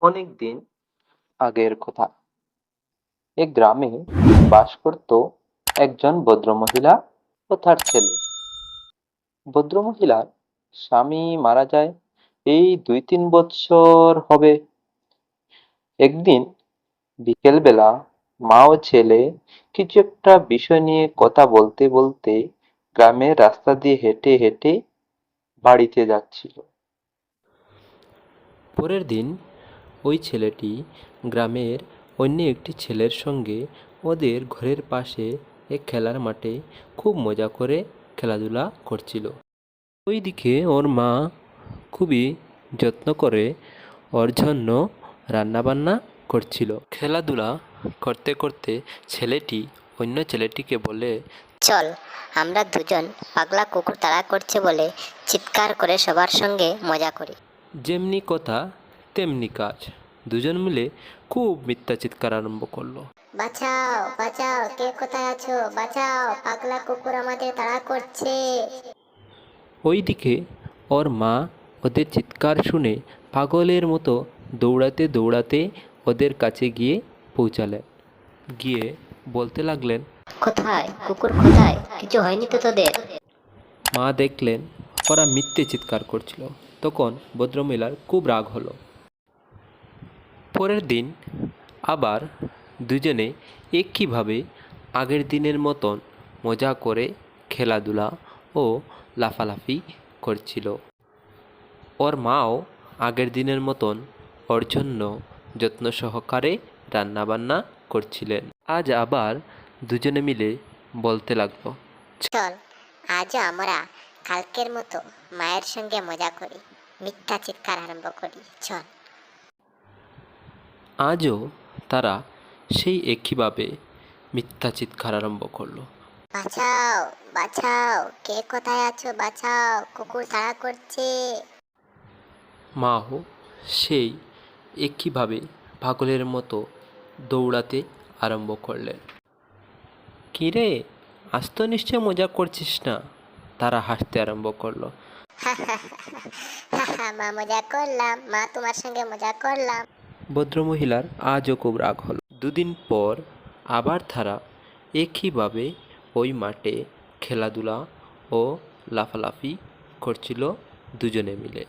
অনেক দিন আগের কথা। এক গ্রামে বাস করত একজন ভদ্রমহিলা ও তার ছেলে। ভদ্রমহিলার স্বামী মারা যায় এই 2-3 বছর হবে। একদিন বিকেলবেলা মা ও ছেলে কিছু একটা বিষয় নিয়ে কথা বলতে বলতে গ্রামের রাস্তা দিয়ে হেঁটে হেঁটে বাড়িতে যাচ্ছিল। পরের দিন ওই ছেলেটি গ্রামের অন্য একটি ছেলের সঙ্গে ওদের ঘরের পাশে এক খেলার মাঠে খুব মজা করে খেলাধুলা করছিল। ওইদিকে ওর মা খুবই যত্ন করে ওর জন্য রান্নাবান্না করছিল। খেলাধুলা করতে করতে ছেলেটি অন্য ছেলেটিকে বলে, চল, আমরা দুজন পাগলা কুকুর তাড়া করছে বলে চিৎকার করে সবার সঙ্গে মজা করি। যেমনি কথা তেমনি কাজ। দুজন মিলে খুব মিথ্যা চিৎকার আরম্ভ করলো। বাঁচাও বাঁচাও, কে কোথায় আছো? বাঁচাও, পাগলা কুকুর আমাদের তাড়া করছে। ওইদিকে ওর মা ওদের চিৎকার শুনে পাগলের মতো দৌড়াতে দৌড়াতে ওদের কাছে গিয়ে পৌঁছালেন। গিয়ে বলতে লাগলেন, কোথায় কুকুর, কোথায়? কিছু হয়নি তো তোদের? মা দেখলেন ওরা মিথ্যে চিৎকার করছিল। তখন ভদ্রমহিলার খুব রাগ হলো। পরের দিন আবার দুজনে একইভাবে আগের দিনের মতন মজা করে খেলাধুলা ও লাফালাফি করছিল। ওর মাও আগের দিনের মতন ওর জন্য যত্ন সহকারে রান্নাবান্না করছিলেন। আজ আবার দুজনে মিলে বলতে লাগলো, চল, আজ আমরা কালকের মতো মায়ের সঙ্গে মজা করি, মিথ্যা চিৎকার আরম্ভ করি, চল। আজও তারা সেই একইভাবে মিথ্যা চিৎকার আরম্ভ করলো। বাঁচাও বাঁচাও, কে কোথায় আছো? বাঁচাও, কুকুর তাড়া করছে। মাও সেই একইভাবে পাগলের মতো দৌড়াতে আরম্ভ করলেন। কিরে, আজ তো নিশ্চয় মজা করছিস না? তারা হাসতে আরম্ভ করলো। মা, মজা করলাম মা, তোমার সঙ্গে মজা করলাম। ভদ্রমহিলার আজও খুব রাগ হলো। দুদিন পর আবার তারা একইভাবে ওই মাঠে খেলাধুলা ও লাফালাফি করছিল দুজনে মিলে।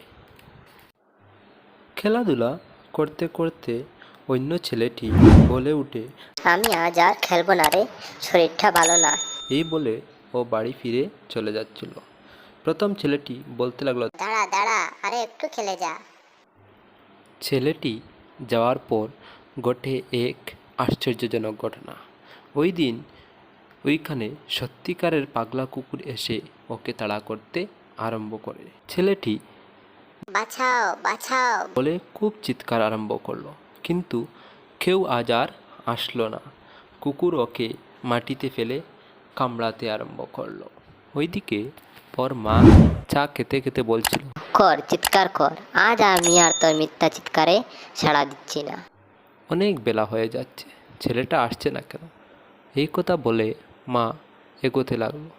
খেলাধুলা করতে করতে অন্য ছেলেটি বলে উঠে, আমি আজ আর খেলবো না রে, শরীরটা ভালো না। এই বলে ও বাড়ি ফিরে চলে যাচ্ছিল। প্রথম ছেলেটি বলতে লাগলো, দাঁড়া দাঁড়া, আরে একটু খেলে যা। ছেলেটি যাওয়ার পর ঘটে এক আশ্চর্যজনক ঘটনা। ওই দিন ওইখানে সত্যিকারের পাগলা কুকুর এসে ওকে তাড়া করতে আরম্ভ করে। ছেলেটি বাঁচাও বাঁচাও বলে খুব চিৎকার আরম্ভ করলো, কিন্তু কেউ আজ আর আসলো না। কুকুর ওকে মাটিতে ফেলে কামড়াতে আরম্ভ করলো। ওইদিকে ওর মা চা খেতে খেতে বলছিল, কর, চিৎকার কর, আজ আমি আর তোর মিথ্যা চিৎকারে সাড়া দিচ্ছি না। অনেক বেলা হয়ে যাচ্ছে, ছেলেটা আসছে না কেন? এই কথা বলে মা এগোতে লাগলো।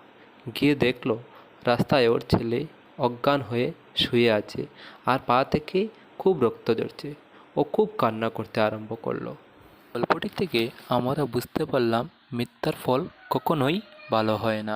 গিয়ে দেখলো রাস্তায় ওর ছেলে অজ্ঞান হয়ে শুয়ে আছে, আর পা থেকে খুব রক্ত ঝরছে। ও খুব কান্না করতে আরম্ভ করলো। গল্পটি থেকে আমরা বুঝতে পারলাম মিথ্যার ফল কখনোই ভালো হয় না।